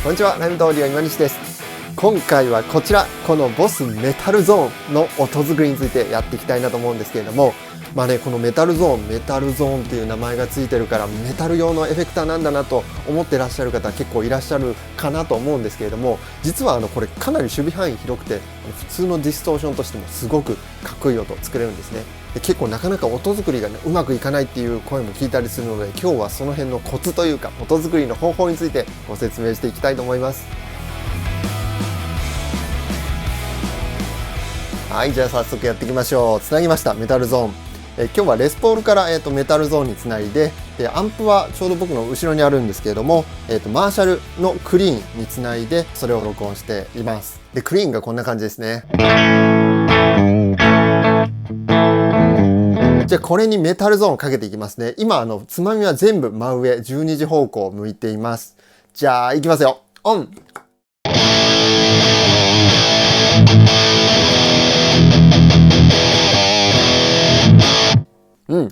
こんにちは、ライブドオーディオ今西です。今回はこちら、このボスメタルゾーンの音作りについてやっていきたいなと思うんですけれども、このメタルゾーンっていう名前がついてるからメタル用のエフェクターなんだなと思ってらっしゃる方結構いらっしゃるかなと思うんですけれども、実はこれかなり守備範囲広くて普通のディストーションとしてもすごくかっこいい音作れるんですね。で結構なかなか音作りがうまくいかないっていう声も聞いたりするので、今日はその辺のコツというか音作りの方法についてご説明していきたいと思います。はい、じゃあ早速やっていきましょう。つなぎました、メタルゾーン。今日はレスポールから、メタルゾーンにつないで、アンプはちょうど僕の後ろにあるんですけれども、マーシャルのクリーンにつないでそれを録音しています。でクリーンがこんな感じですね。じゃあこれにメタルゾーンをかけていきますね。今つまみは全部真上12時方向を向いています。じゃあいきますよ。オン。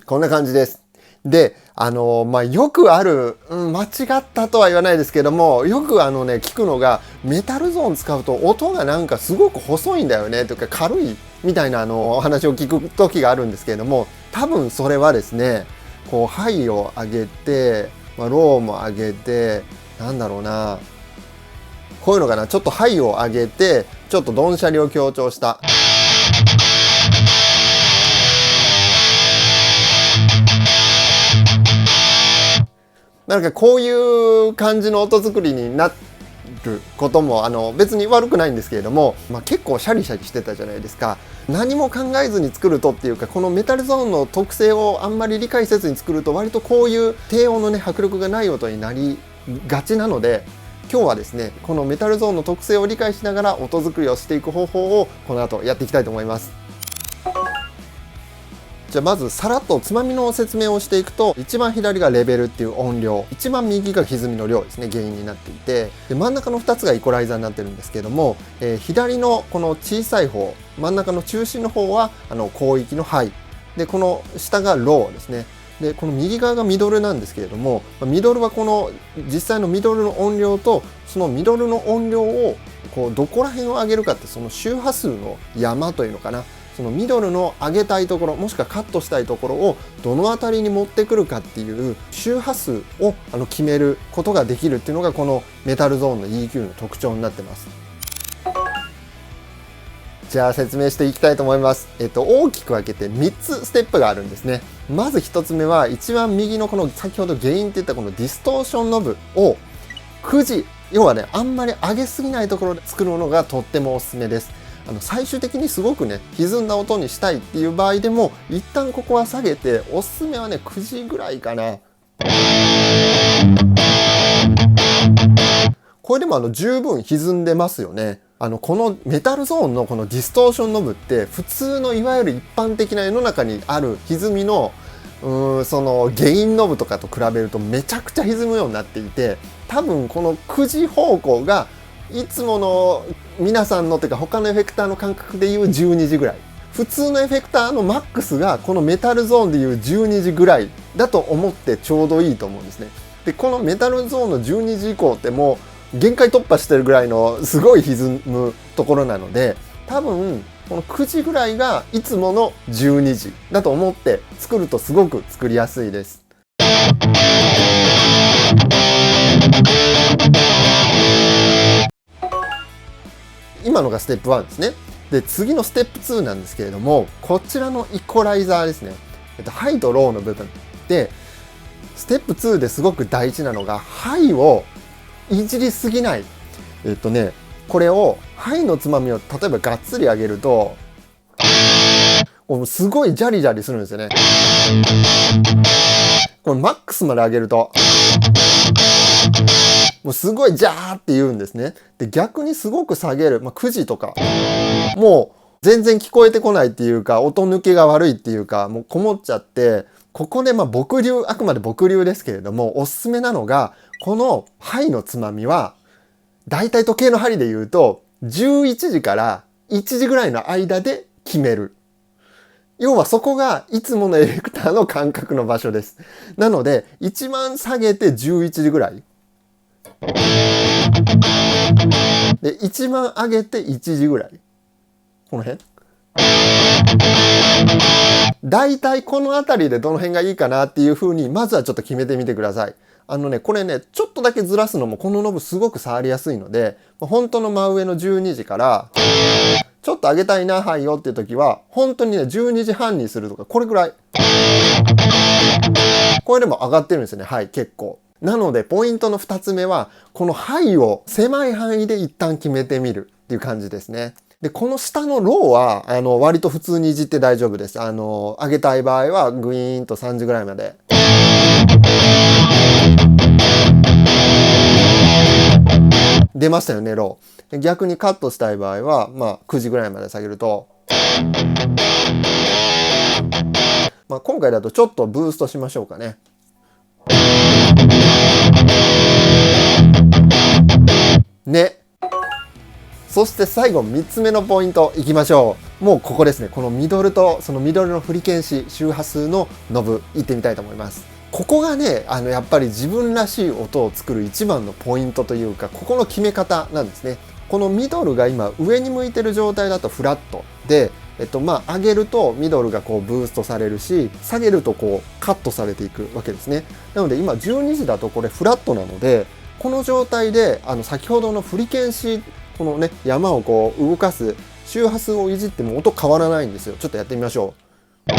こんな感じです。で、よくある、間違ったとは言わないですけども、よく聞くのが、メタルゾーン使うと音がなんかすごく細いんだよねとか軽いみたいなお話を聞く時があるんですけれども、多分それはですね、こうハイを上げて、ローも上げて、なんだろうな、こういうのかな、ちょっとハイを上げて、ちょっとドンシャリを強調した。なんかこういう感じの音作りになることも別に悪くないんですけれども、結構シャリシャリしてたじゃないですか。何も考えずに作るとっていうか、このメタルゾーンの特性をあんまり理解せずに作ると割とこういう低音のね迫力がない音になりがちなので、今日はですねこのメタルゾーンの特性を理解しながら音作りをしていく方法をこの後やっていきたいと思います。じゃあまずさらっとつまみの説明をしていくと、一番左がレベルっていう音量、一番右が歪みの量ですね、原因になっていて、で真ん中の2つがイコライザーになってるんですけども、左のこの小さい方、真ん中の中心の方は広域のハイで、この下がローですね。でこの右側がミドルなんですけれども、ミドルはこの実際のミドルの音量と、そのミドルの音量をこうどこら辺を上げるかって、その周波数の山というのかな、そのミドルの上げたいところ、もしくはカットしたいところをどの辺りに持ってくるかっていう周波数を決めることができるっていうのがこのメタルゾーンの EQ の特徴になってます。じゃあ説明していきたいと思います。大きく分けて3つステップがあるんですね。まず1つ目は一番右のこの先ほどゲインって言ったこのディストーションノブを9時、要はねあんまり上げすぎないところで作るのがとってもおすすめです。最終的にすごくね歪んだ音にしたいっていう場合でも一旦ここは下げて、おすすめはね9時ぐらいかな。これでも十分歪んでますよね。このメタルゾーンのこのディストーションノブって普通のいわゆる一般的な世の中にある歪みのそのゲインノブとかと比べるとめちゃくちゃ歪むようになっていて、多分この9時方向がいつもの皆さんのというか他のエフェクターの感覚でいう12時ぐらい、普通のエフェクターのマックスがこのメタルゾーンでいう12時ぐらいだと思ってちょうどいいと思うんですね。でこのメタルゾーンの12時以降ってもう限界突破してるぐらいのすごい歪むところなので、多分この9時ぐらいがいつもの12時だと思って作るとすごく作りやすいです。今のがステップ1ですね。で次のステップ2なんですけれども、こちらのイコライザーですね。ハイとローの部分で、ステップ2ですごく大事なのがハイをいじりすぎない。これをハイのつまみを例えばがっつり上げるとすごいジャリジャリするんですよね。これマックスまで上げるともうすごいジャーって言うんですね。で逆にすごく下げる、9時とかもう全然聞こえてこないっていうか、音抜けが悪いっていうか、もうこもっちゃって、ここで僕流、あくまで僕流ですけれどもおすすめなのが、このハイのつまみはだいたい時計の針で言うと11時から1時ぐらいの間で決める。要はそこがいつものエフェクターの感覚の場所です。なので一番下げて11時ぐらい。で、一番上げて1時ぐらい。この辺。だいたいこの辺りでどの辺がいいかなっていう風に、まずはちょっと決めてみてください。これね、ちょっとだけずらすのもこのノブすごく触りやすいので、本当の真上の12時から、ちょっと上げたいな、はいよっていう時は、本当にね、12時半にするとか、これくらい。これでも上がってるんですよね。はい、結構。なので、ポイントの2つ目は、このはいを狭い範囲で一旦決めてみるっていう感じですね。で、この下のローは、割と普通にいじって大丈夫です。上げたい場合は、グイーンと3時ぐらいまで。出ましたよね、ロー。逆にカットしたい場合は、9時ぐらいまで下げると、今回だとちょっとブーストしましょうかね。ね。そして最後3つ目のポイントいきましょう。もうここですね。このミドルとそのミドルのフリケンシ周波数のノブいってみたいと思います。ここがね、やっぱり自分らしい音を作る一番のポイントというか、ここの決め方なんですね。このミドルが今上に向いてる状態だとフラットで、上げるとミドルがこうブーストされるし、下げるとこうカットされていくわけですね。なので今12時だとこれフラットなので、この状態で先ほどのフリケンシこのね山をこう動かす周波数をいじっても音変わらないんですよ。ちょっとやってみましょう。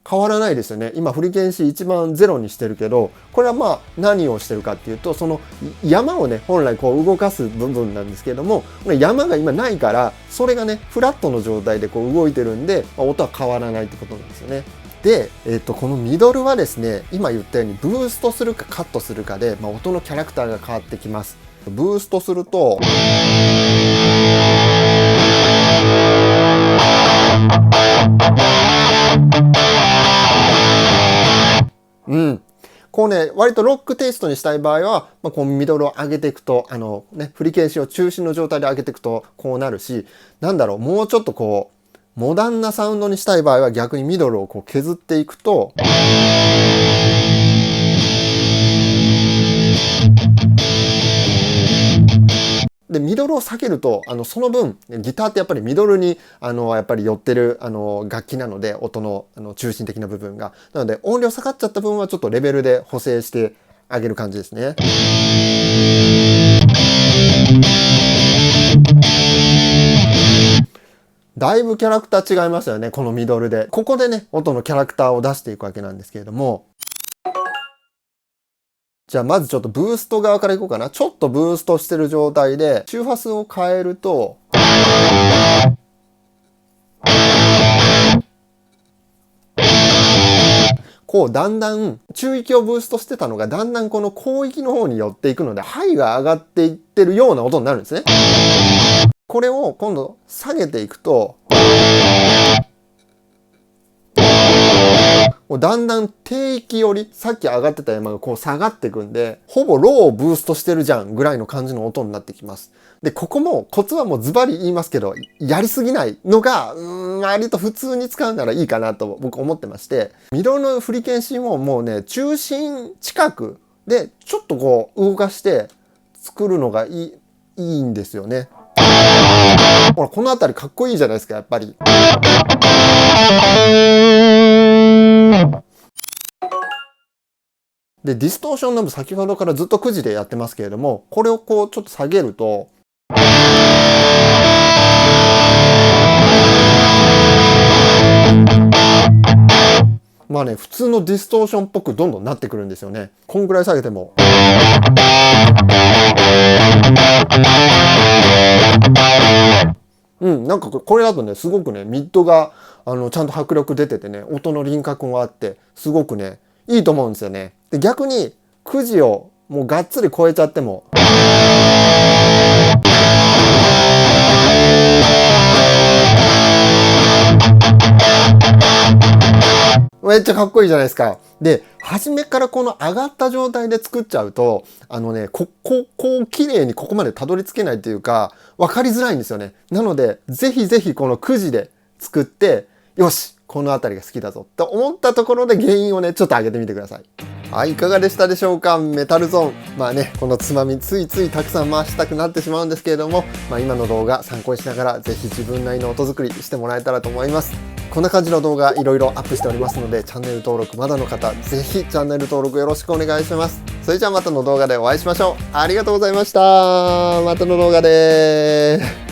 変わらないですよね。今フリケンシ一番ゼロにしてるけど、これは何をしてるかっていうと、その山をね本来こう動かす部分なんですけども、山が今ないからそれがねフラットの状態でこう動いてるんで、音は変わらないってことなんですよね。で、このミドルはですね、今言ったようにブーストするかカットするかで、音のキャラクターが変わってきます。ブーストするとこうね、割とロックテイストにしたい場合は、こうミドルを上げていくと、フリケンシを中心の状態で上げていくとこうなるし、もうちょっとこう、モダンなサウンドにしたい場合は逆にミドルをこう削っていくと、でミドルを下げるとその分ギターってやっぱりミドルにやっぱり寄ってる楽器なので、音の中心的な部分がなので、音量下がっちゃった分はちょっとレベルで補正してあげる感じですね。だいぶキャラクター違いますよね、このミドルで。ここでね音のキャラクターを出していくわけなんですけれども、じゃあまずちょっとブースト側からいこうかな。ちょっとブーストしてる状態で周波数を変えると、こうだんだん中域をブーストしてたのがだんだんこの広域の方に寄っていくので、ハイが上がっていってるような音になるんですね。これを今度下げていくと、だんだん低域よりさっき上がってた山がこう下がっていくんで、ほぼローをブーストしてるじゃんぐらいの感じの音になってきます。で、ここもコツはもうズバリ言いますけど、やりすぎないのが割と普通に使うならいいかなと僕思ってまして、ミドルのフリケンシーももうね中心近くでちょっとこう動かして作るのがいいんですよね。ほらこの辺りかっこいいじゃないですか、やっぱり。で、ディストーションノブ先ほどからずっと9時でやってますけれども、これをこうちょっと下げると、普通のディストーションっぽくどんどんなってくるんですよね。こんぐらい下げても。なんかこれだとね、すごくね、ミッドがちゃんと迫力出ててね、音の輪郭もあって、すごくね、いいと思うんですよね。で、逆に9時をもうがっつり超えちゃっても、めっちゃかっこいいじゃないですか。で、初めからこの上がった状態で作っちゃうと、こう綺麗にここまでたどり着けないっていうか、分かりづらいんですよね。なので、ぜひぜひこの9時で作って、よし、ここの辺りが好きだぞって思ったところで原因をね、ちょっと上げてみてください。はい、いかがでしたでしょうか。メタルゾーン。まあね、このつまみついついたくさん回したくなってしまうんですけれども、今の動画参考にしながら、ぜひ自分なりの音作りしてもらえたらと思います。こんな感じの動画いろいろアップしておりますので、チャンネル登録まだの方、ぜひチャンネル登録よろしくお願いします。それじゃあまたの動画でお会いしましょう。ありがとうございました。またの動画で